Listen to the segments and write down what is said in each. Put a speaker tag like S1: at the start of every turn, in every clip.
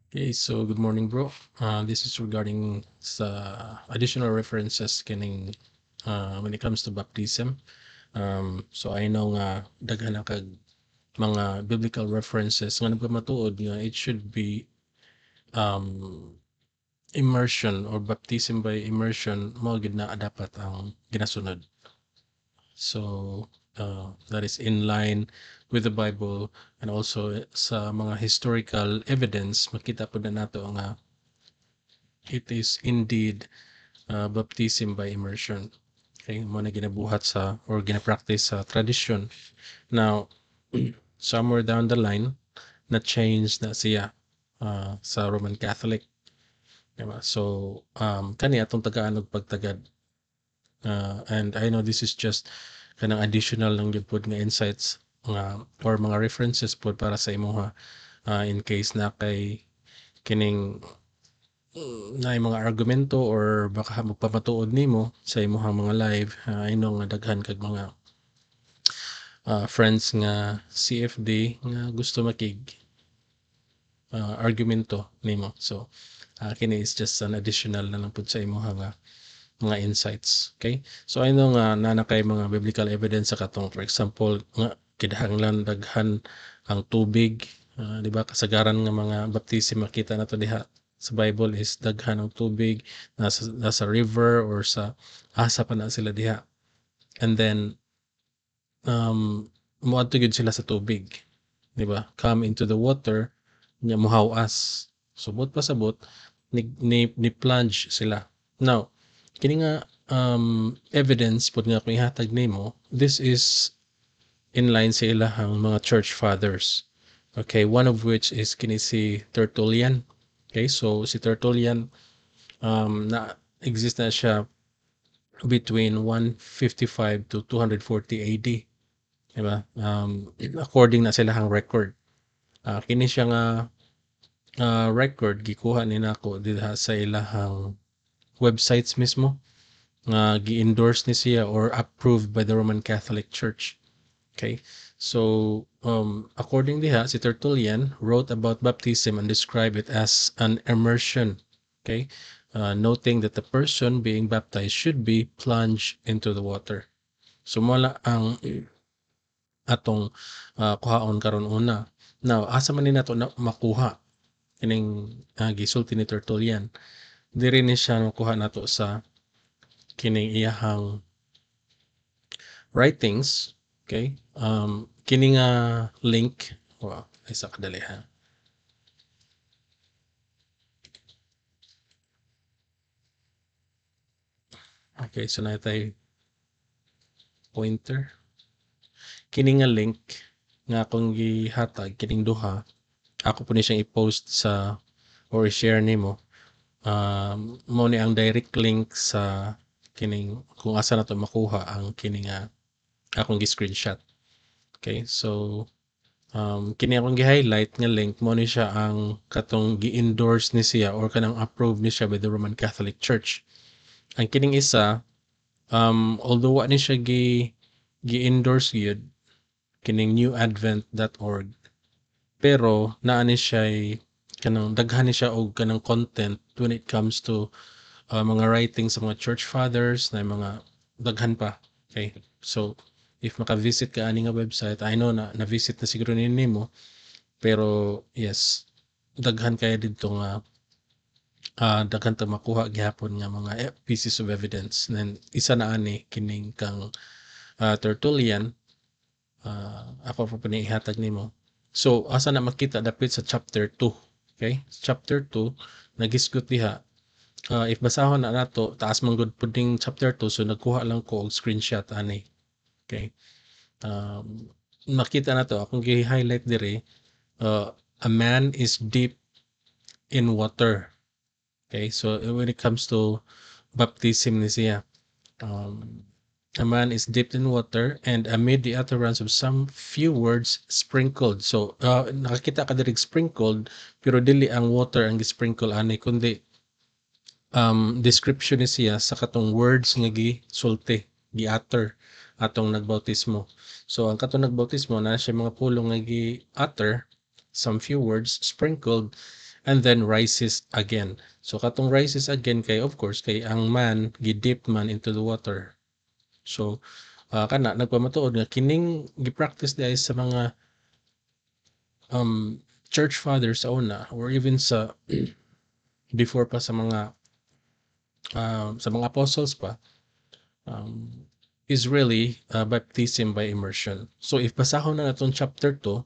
S1: Okay, so good morning, bro. This is regarding sa additional references kining when it comes to baptism. So I know nga daghan na kag mga biblical references nga nagpamatuod nga it should be um, immersion or baptism by immersion mo gid na dapat ang ginasunod. So that is in line with the Bible and also sa mga historical evidence makita po na nato nga it is indeed baptism by immersion. Okay, mo na ginabuhat sa or gina-practice sa tradition. Now, somewhere down the line, na-change na siya sa Roman Catholic. Diba? So, kani atong tagaan og pagtagad. And I know this is just kanang additional lang gyud pod nga insights or mga references pod para sa imuha in case na kay kining na mga argumento or baka magpamatuod nimo sa imong mga live. I know nga daghan kag mga friends nga CFD nga gusto makig argumento nimo. So kini is just an additional na lang pud sa imong mga insights. Okay, so I know nga na kay mga biblical evidence sa katong, for example nga kinahanglan daghan ang tubig. Di ba kasagaran nga mga baptism makita nato diha sa Bible is daghan ng tubig nasa river or sa asa pa na sila diha, and then moadto gyud sila sa tubig, di ba, come into the water nya muhawas, subot pa sabot ni plunge sila. Now kini nga evidence pud nga kung ihatag nimo, this is in line sa ilahang mga church fathers. Okay, one of which is kini si Tertullian. Okay, so si Tertullian na exist na siya between 155 to 240 AD. Diba? According na silahang record. Kini siya nga record gikuha ni nako diha sa ilahang websites mismo nga gi-endorse ni siya or approved by the Roman Catholic Church. Okay, so according diha, si Tertullian wrote about baptism and described it as an immersion. Okay, noting that the person being baptized should be plunged into the water. So mula ang atong kuhaon karon una. Now, asa man ni nato na makuha kining gisulti ni Tertullian? Diri ni siya makuha nato sa kining iyahang writings. Okay, kini nga link, wow, isa kadali ha. Okay, so na tay pointer. Kini nga link nga akong gihatag kining duha, ako po ni siyang i-post sa or i-share nimo. Mo ni ang direct link sa kining kung asa na to makuha ang kining akong gi-screenshot. Okay, so kini akong gi-highlight nga link mo ni siya ang katong gi-endorse ni siya or kanang approved ni siya by the Roman Catholic Church. Ang kining isa, although wa ni siya gi-endorse gyud kining newadvent.org, pero naa ni siya kanang daghan ni siya og kanang content when it comes to mga writings sa mga church fathers na mga daghan pa. Okay, so if maka-visit ka ani nga website, I know na na-visit na siguro nimo, pero yes, daghan kaya dito nga daghan ta makuha gihapon nga mga pieces of evidence. Then isa na ani kining kang Tertullian, ako pa panihatag nimo. So asa na makita dapit sa chapter 2. Okay, chapter 2 nagisgot diha. If basahon na nato, taas man gud puding chapter 2, so nagkuha lang ko og screenshot ani. Okay, makita na to akong gi-highlight dire. A man is deep in water. Okay, so when it comes to baptism ni siya, a man is dipped in water and amid the utterance of some few words sprinkled. So nakakita ka diri sprinkled, pero dili ang water ang gi-sprinkle ani, kundi description ni siya sa katong words nga gisulti, gi-utter atong nagbautismo. So ang katong nagbautismo na siya mga pulong nga gi-utter some few words sprinkled, and then rises again. So katong rises again kay of course kay ang man gidip man into the water. So kana nagpamatuod nga kining gi-practice diay sa mga church fathers sa una or even sa before pa sa mga apostles pa, um, is really baptism by immersion. So if basahon na natong chapter 2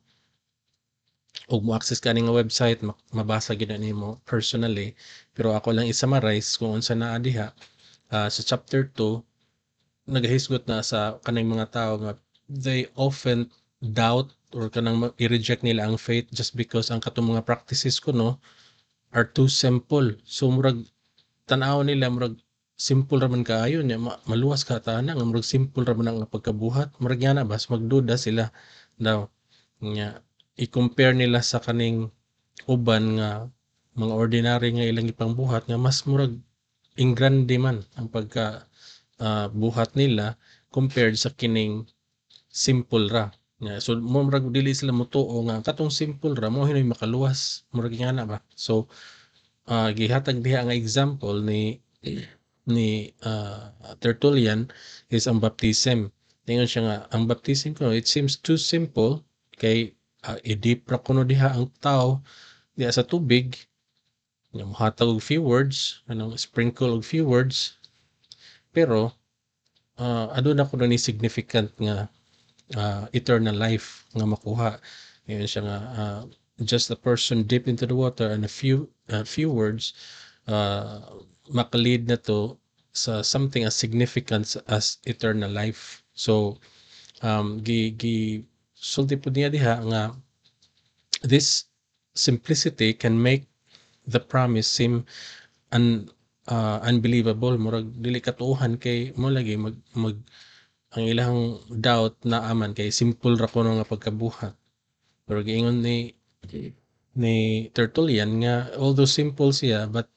S1: o mo-access ka nga website, mabasa gid nimo personally, pero ako lang i-summarize kung unsa naa diha. Sa chapter 2 nagahisgot na sa kanang mga tao nga they often doubt or kanang i-reject nila ang faith just because ang katong mga practices kuno are too simple. So murag tan-aw nila murag simple ra man kaayo nya maluwas ka tanan nga murag simple ra man ang pagkabuhat. Murag yana bas magduda sila daw nya i-compare nila sa kaning uban nga mga ordinary nga ilang ipangbuhat nga mas murag ingrande man ang pagka buhat nila compared sa kining simple ra. So murag dili sila motuo nga katong simple ra mo hinoy makaluwas murag ngana ba. So gihatag diha nga example ni Tertullian is ang baptism. Tingon siya nga ang baptism ko it seems too simple kay i-dip ra kuno diha ang tao diha sa tubig nga mohatag og few words anong sprinkle og few words pero aduna kuno ni significant nga eternal life nga makuha. Ngayon siya nga just a person dip into the water and a few words makalid na to sa something as significant as eternal life. So gi sulti po niya diha nga this simplicity can make the promise seem unbelievable. Murag dili katuohan kay mo lagi mag ang ilang doubt na aman kay simple ra kuno nga pagkabuhat. Pero giingon ni Tertullian nga although simple siya but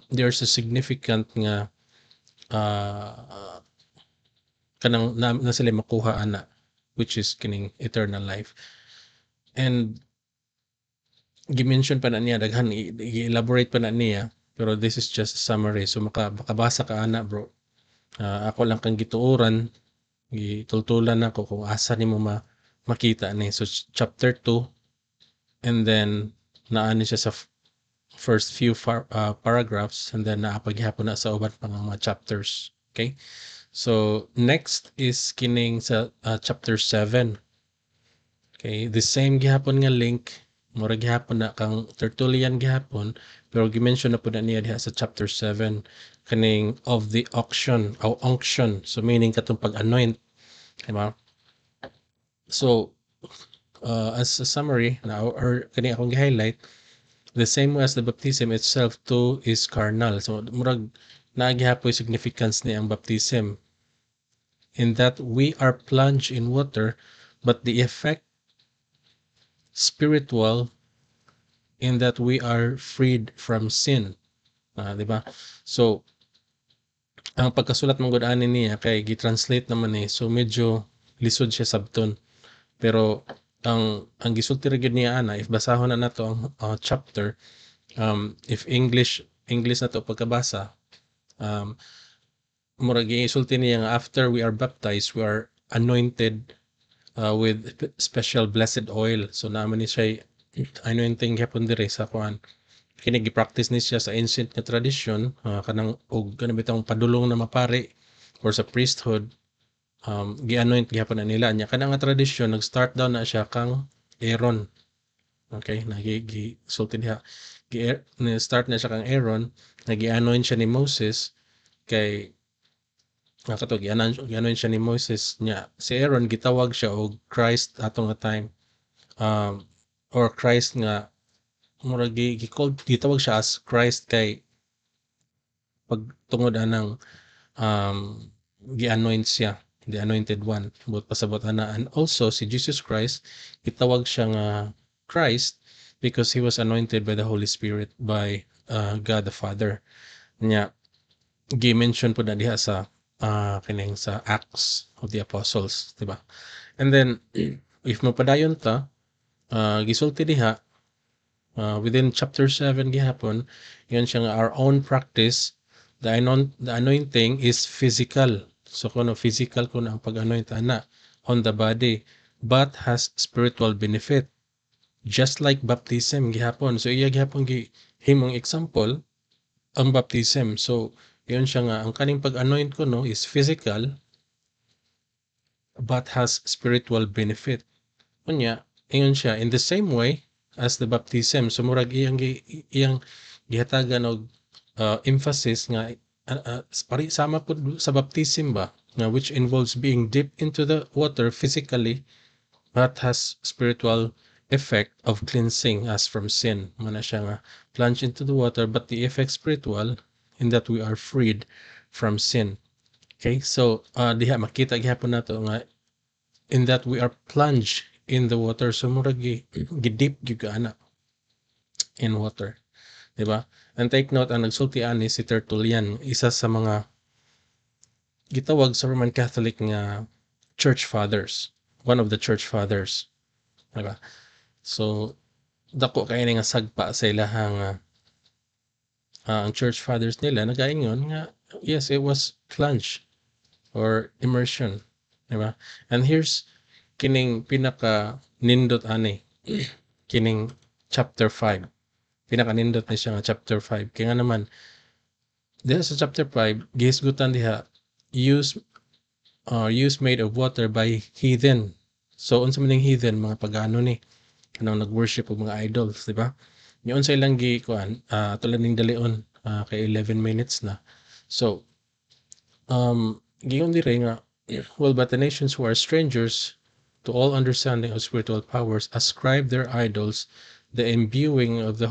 S1: there's a significant nga kanang na sila makuha ana which is kining eternal life. And gi-mention pa na niya daghan i-elaborate pa na niya pero this is just a summary so makabasa ka ana bro. Ako lang kang gituoran gitultulan nako kung asa nimo makita ni so chapter 2 and then naani siya sa first few paragraphs and then naapaghapon na sa uban pang mga chapters. Okay, so next is kining sa chapter 7. Okay, the same gihapon nga link mura gihapon na kang Tertullian gihapon pero gi-mention na po na niya diha sa chapter 7 kaning of the unction so meaning katong pag-anoint. Diba? So, as a summary, or kani akong gi-highlight, the same way as the baptism itself too is carnal. So, murag naagihapoy significance ni ang baptism in that we are plunged in water, but the effect spiritual in that we are freed from sin. Diba? So, ang pagkasulat mong good-ani niya kay gi-translate naman so medyo lisod siya sabton. Pero ang gisulti ra gyud niya ana if basahon na nato ang chapter if English na to pagkabasa murag gisulti niya nga after we are baptized we are anointed with special blessed oil. So naman ni siya anointing gyapon dire sa kuan kini gi-practice ni siya sa ancient nga tradition kanang og kanang bitang padulong na mapari or sa priesthood gi-anoint gyapon na nila nya kanang nga tradition nag-start daw na siya kang Aaron. Okay, sulti diha start na siya kang Aaron nagi-anoint siya ni Moses kay kato gi-anoint siya ni Moses nya si Aaron gitawag siya og Christ atong nga time or Christ nga murag gitawag siya as Christ kay pagtungod anang gi-anoint siya the anointed one but pasabot ana and also si Jesus Christ gitawag siya nga Christ because he was anointed by the Holy Spirit by God the Father nya gi-mention po na diha sa kining sa Acts of the Apostles, diba? And then if mapadayon ta gisulti diha within chapter 7 gihapon, yun siya nga our own practice. The anointing is physical. So kuno physical kuno ang pag-anoint ana on the body, but has spiritual benefit. Just like baptism gihapon. So iya gihapon himong example ang baptism. So yun siya nga ang kaning pag-anoint kuno is physical but has spiritual benefit. Unya, ingon siya in the same way as the baptism. So murag iyang gihatagan og emphasis nga pari sama pud sa baptism ba nga which involves being dipped into the water physically but has spiritual effect of cleansing us from sin. Mana siya nga plunge into the water but the effect spiritual in that we are freed from sin. Okay, so diha makita gihapon nato nga in that we are plunged in the water. So murag gidip gyud ana in water, di ba? And take note, ang nagsulti ani si Tertullian, isa sa mga gitawag sa Roman Catholic nga church fathers, one of the church fathers, di ba? So dako kay nga sagpa sa ilahang ang church fathers nila nagaingon nga yes, it was plunge or immersion, di ba? And here's kining pinaka nindot ani kining chapter 5. Pinaka nindot ni siya nga chapter 5. Kaya nga naman diha sa chapter 5 gihisgutan diha use made of water by heathen. So unsa man ning heathen, mga pagano ni kanang nag-worship og mga idols, di ba? Niyon sa ilang gikuan tulad ning dalion kay 11 minutes na. So giyon dire nga well, but the nations who are strangers to all understanding of spiritual powers ascribe their idols the imbuing of the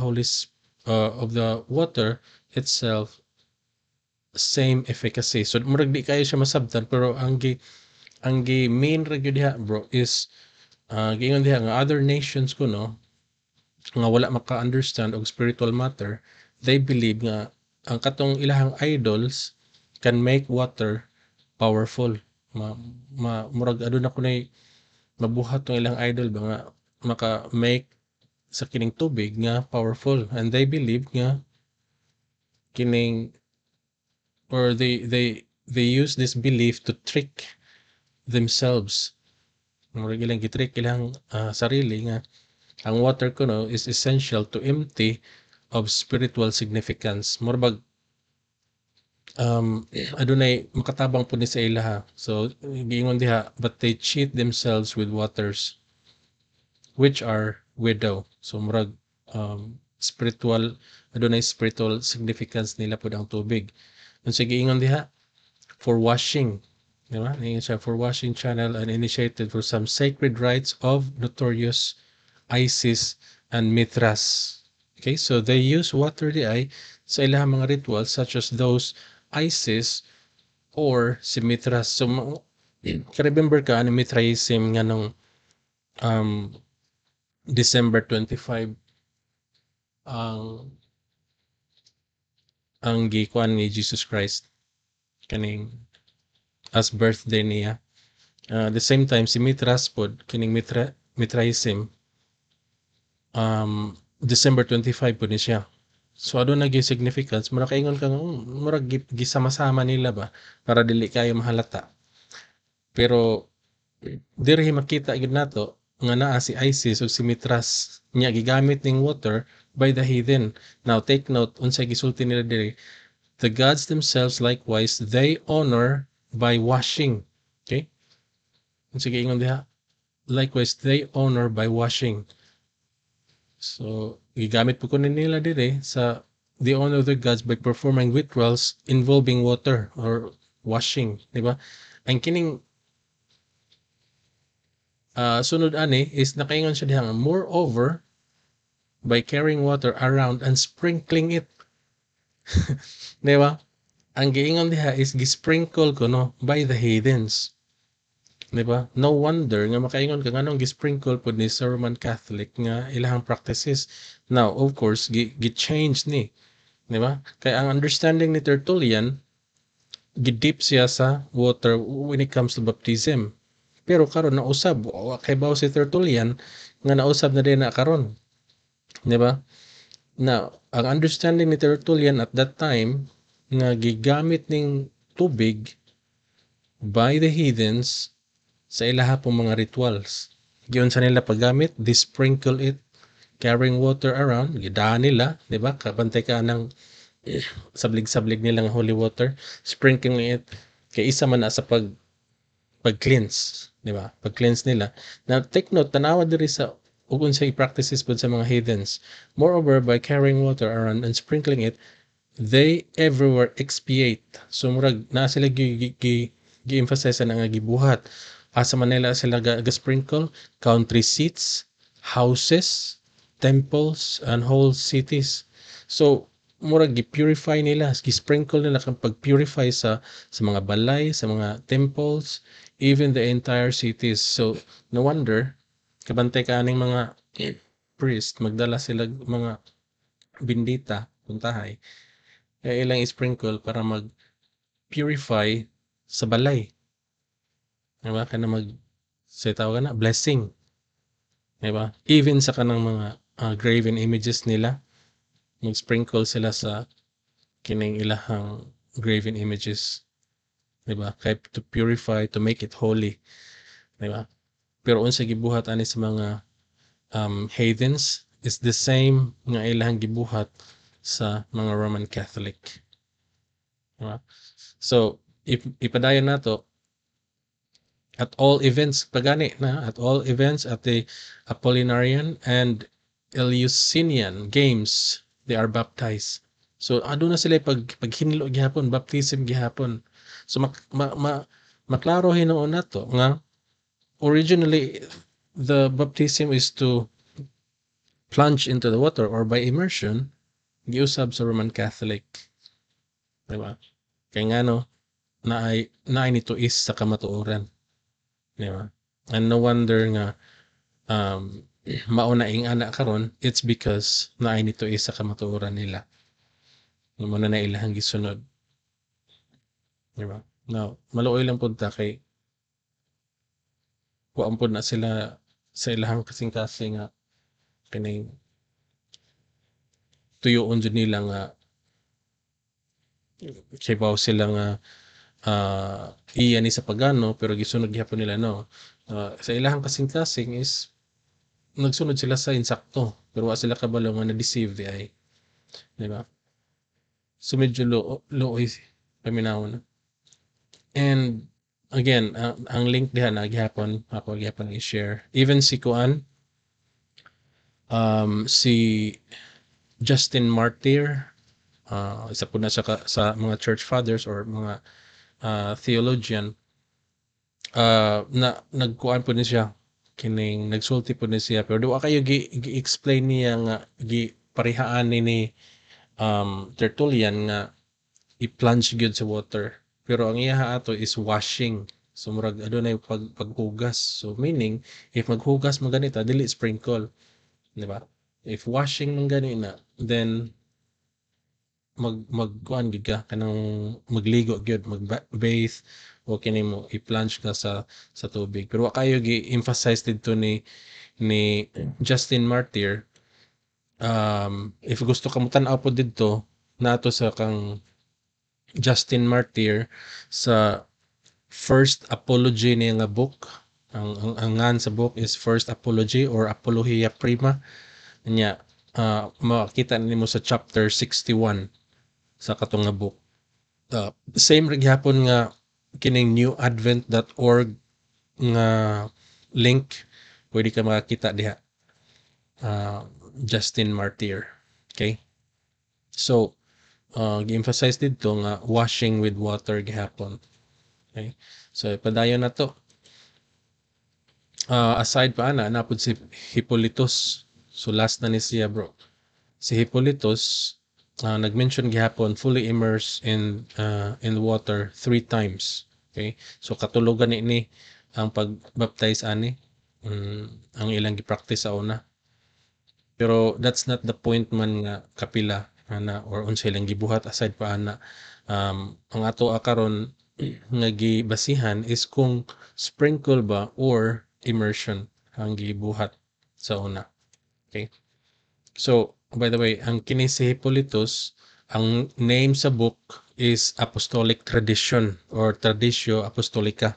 S1: of the water itself same efficacy. So murag di kayo siya masabtan pero ang main ra gyud diha bro is giingon diha nga other nations kuno nga wala maka-understand og spiritual matter, they believe nga ang katong ilahang idols can make water powerful. Murag aduna kunay mabuhat tong ilang idol ba nga maka-make sa kining tubig nga powerful, and they believe nga kining or they use this belief to trick themselves. Murag ilang gitrick ilang sarili nga ang water kuno is essential to empty of spiritual significance. Murag adunay makatabang pud ni sa ilaha. So giingon diha, but they cheat themselves with waters which are widow. So murag spiritual adunay spiritual significance nila pud ang tubig. Unsa giingon diha, for washing, di ba? Ingon siya for washing channel and initiated for some sacred rites of notorious Isis and Mithras. Okay, so they use water di ay sa ilahang mga rituals such as those Isis or si Mithras. So ka-remember ka ano Mithraism nga nung December 25 ang gikuan ni Jesus Christ kaning as birthday niya. The same time si Mithras pod kining Mithraism December 25 po ni siya. So aduna gyud significance, mura kaingon ka mura gisama-sama nila ba para dili kayo mahalata. Pero diri makita gyud nato nga naa si Isis o si Mithras nya gigamit ning water by the heathen. Now take note unsa gisulti nila diri, the gods themselves likewise they honor by washing. Okay? Unsa giingon diha? Likewise they honor by washing. So gigamit po ko nila dire sa the honor of the gods by performing rituals involving water or washing, di ba? Ang kining sunod ani is nakaingon siya diha, moreover by carrying water around and sprinkling it. Di ba? Ang giingon diha is gisprinkle ko no by the heathens. Di ba? No wonder nga makaingon ka nganong gisprinkle pud ni sa Roman Catholic nga ilahang practices. Now, of course, gi-change ni. Di ba? Kaya ang understanding ni Tertullian, gidip siya sa water when it comes to baptism. Pero karon nausab, kay bawo si Tertullian nga nausab na din na karon. di ba? Now, ang understanding ni Tertullian at that time nga gigamit ning tubig by the heathens sa ilaha pong mga rituals. Giyon sa nila paggamit, they sprinkle it, carrying water around, gidaan nila, di ba? Kabantay ka ng sablig-sablig nilang holy water, sprinkling it, kay isa man na sa pag-cleanse, di ba? Pag-cleanse nila. Now, take note, tanawa diri sa ug unsay practices pud sa mga heathens. Moreover, by carrying water around and sprinkling it, they everywhere expiate. So murag na sila gi-emphasize na nga gibuhat. Asa man nila sila ga-sprinkle country seats, houses, temples, and whole cities. So murag gi-purify nila, gi-sprinkle nila kang pag-purify sa mga balay, sa mga temples, even the entire cities. So no wonder kabantay ka aning mga priest magdala sila mga bindita puntahay ilang sprinkle para mag-purify sa balay. Diba? Kana sa tawag na blessing. Diba? Even sa kanang mga graven images nila, mag-sprinkle sila sa kining ilahang graven images. Diba? Kaya to purify, to make it holy. Diba? Pero unsa gibuhat ani sa mga heathens is the same nga ilahang gibuhat sa mga Roman Catholic. Diba? So, ipadayon nato at all events pagani na at all events at the Apollinarian and Eleusinian games they are baptized. So aduna sila paghinlo gihapon, baptism gihapon. So maklaro hinuon nato nga originally the baptism is to plunge into the water or by immersion giusab sa Roman Catholic. Diba? Kaya nga no, naay nito is sa kamatuoran. Diba? And no wonder nga mauna ing anak karon, it's because naay nito is sa kamatuoran nila. Mo na ilahang gisunod. Diba? Now, maluoy lang punta kay kuan pud na sila sa ilahang kasing-kasing nga kining tuyoon jud nila nga kay baw sila nga iya ni sa pagano pero gisunod gihapon nila no. Sa ilahang kasing-kasing is nagsunod sila sa insakto pero wa sila kabalo nga na-deceive di ay. Di ba? So medyo looy paminawon. And again, ang link diha na gihapon ako gihapon i-share. Even si Kuan si Justin Martyr isa po na sa mga church fathers or mga theologian na nagkuan po ni siya kining nagsulti po ni siya pero wa kayo gi-explain niya nga parihaan ni Tertullian nga i-plunge gyud sa water pero ang iya ato is washing so murag adunay paghugas so meaning if maghugas mo ganita dili sprinkle di ba if washing man gani na then magkuan gid ka kanang magligo gyud mag-bathe o kini mo i-plunge ka sa tubig pero wa kayo gi-emphasize didto ni Justin Martyr if gusto ka mo tan-aw po didto nato sa kang Justin Martyr sa First Apology niya nga book ang ngan sa book is First Apology or Apologia Prima nya makita nimo sa chapter 61 sa katong nga book same rig hapon nga kining newadvent.org nga link pwede ka makakita diha Justin Martyr okay so gi-emphasize dito nga washing with water gihapon okay so padayon na to aside pa napod si Hippolytus so last na ni siya bro si Hippolytus nag-mention gihapon fully immersed in water 3 times okay so katulogan ni ang pag-baptize ani ang ilang gi-practice sa una pero that's not the point man nga kapila ana or unsa ilang gibuhat aside pa ana ang ato karon nga gibasihan is kung sprinkle ba or immersion ang gibuhat sa una okay So, by the way, ang kini si Hippolytus, ang name sa book is Apostolic Tradition or Traditio Apostolica.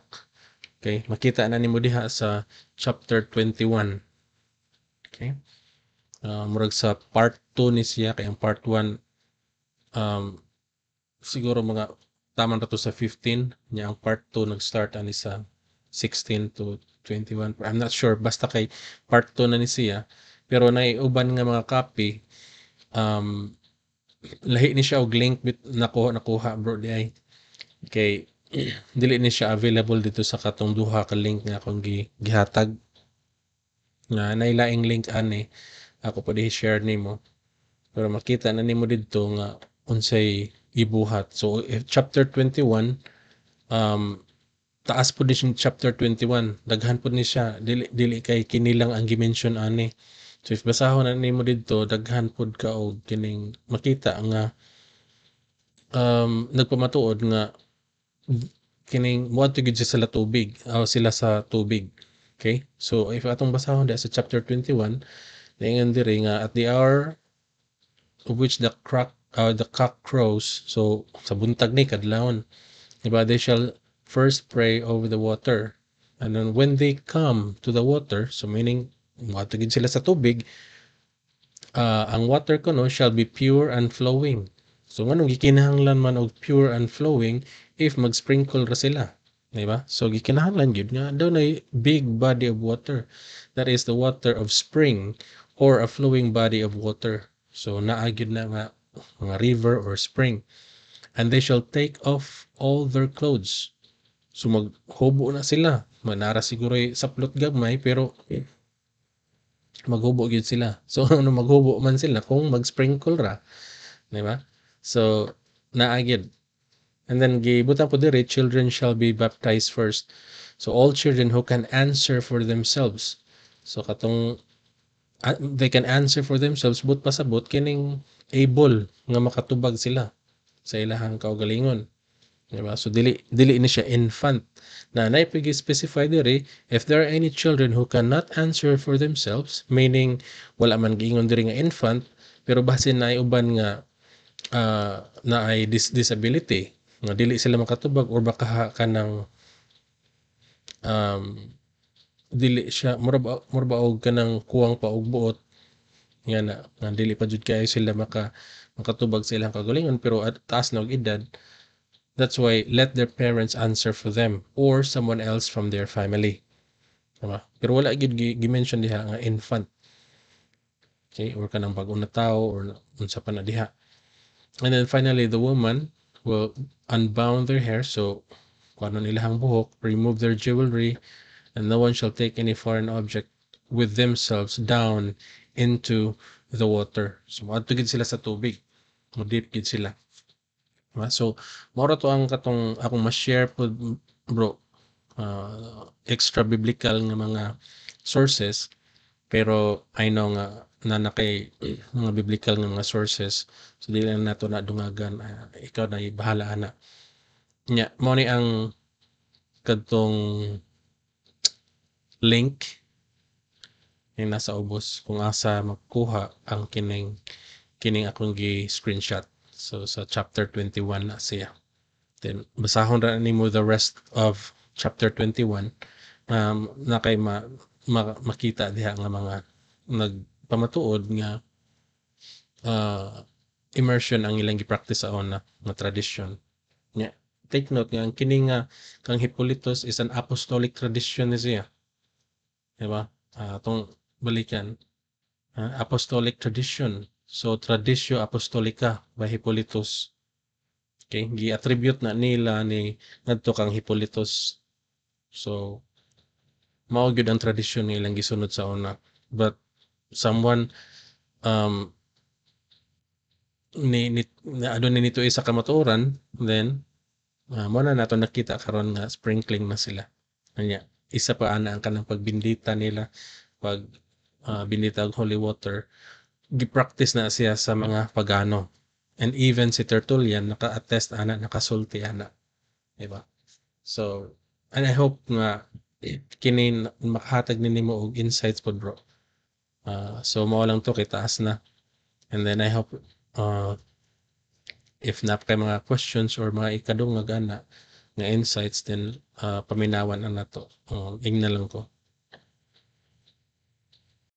S1: Okay? Makita na nimo diha sa chapter 21. Okay? Murag sa part 2 ni siya, kay ang part 1 um, siguro mga tama na to sa 15 niya. Ang part 2 nag-start ani sa 16 to 21. I'm not sure, basta kay part 2 na ni siya, pero naiuban nga mga copy, um, lahi ni siya og link nakuha bro di ay kay dili ni siya available dito sa katong duha ka link nga akong gihatag nga nailaing link ani ako pa di share nimo, pero makita na nimo didto nga unsay gibuhat. So if chapter 21, um taas po din siya chapter 21, daghan po ni siya, dili kay kini lang ang gi-mention ani. So if basahon na nimo didto, daghan pod ka og kining makita nga nagpamatuod nga kining moadto gid sila tubig, sila sa tubig. Okay? So if atong basahon sa chapter 21, naingon diri nga at the hour of which the cock crows, so sa buntag ni kadlawon, diba, they shall first pray over the water, and then when they come to the water, so meaning moadto gid sila sa tubig, ang water kuno shall be pure and flowing. So nganong gikinahanglan man og pure and flowing if mag-sprinkle ra sila, di ba? So gikinahanglan gyud nga daw na big body of water, that is the water of spring or a flowing body of water. So naa gyud na nga mga river or spring, and they shall take off all their clothes. So maghubo na sila, manara siguro saplot gagmay, pero maghubo gyud sila. So ano maghubo man sila kung mag-sprinkle ra, di ba? So naa gyud. And then gibutan po diri, children shall be baptized first. So all children who can answer for themselves. So katong they can answer for themselves, but pasabot kining able nga makatubag sila sa ilahang kaugalingon. Diba? So dili ni siya infant. Na naipigi specify diri, if there are any children who cannot answer for themselves, meaning wala man giingon diri nga infant, pero basin na uban nga na ay disability, nga dili sila makatubag, or baka kanang um, dili siya muraba og kanang kuwang pa og buot nga dili pa jud kayo sila makatubag sa ilang kagalingon, pero at taas na og edad. That's why let their parents answer for them or someone else from their family. Diba? Pero wala gid gi-mention diha nga infant. Okay? Or kanang bag-o na tao or unsa pa na diha. And then finally, the woman will unbound their hair. So, kung ano nilang buhok, remove their jewelry, and no one shall take any foreign object with themselves down into the water. So, maadto gid sila sa tubig. Mo-deep gid sila. So, mora to ang katong akong ma-share po, bro. Extra biblical nga mga sources, pero I know nga na kay mga biblical nga mga sources, so dili lang nato na dungagan, ikaw na bahala ana nya. Mo ni ang kadtong link yung nasa ubos kung asa makuha ang kining akong gi-screenshot. So sa chapter 21 na siya. Then basahon ra nimo the rest of chapter 21, na kay makita diha nga mga nagpamatuod nga immersion ang ilang gi-practice sa ona nga tradition. Nya take note nga ang kini nga kang Hippolytus is an apostolic tradition ni siya. Diba? Tong balikan, apostolic tradition. So Traditio Apostolica by Hippolytus. Okay, gi-attribute na nila ni ngadto kang Hippolytus. So mao gyud ang tradisyon nilang gisunod sa una. But someone adun ni nito isa kamatuoran, then mo na nato nakita karon nga sprinkling na sila. Anya, isa pa ana ang kanang pagbindita nila, pag bindita og holy water, gi-practice na siya sa mga pagano. And even si Tertullian naka-attest ana, nakasulti ana. Diba? So, and I hope nga kini makahatag nimo og insights pod, bro. So mao lang to kay taas na. And then I hope if na kay mga questions or mga ikadungag ana nga insights, then paminawan na nato. Ingna lang ko.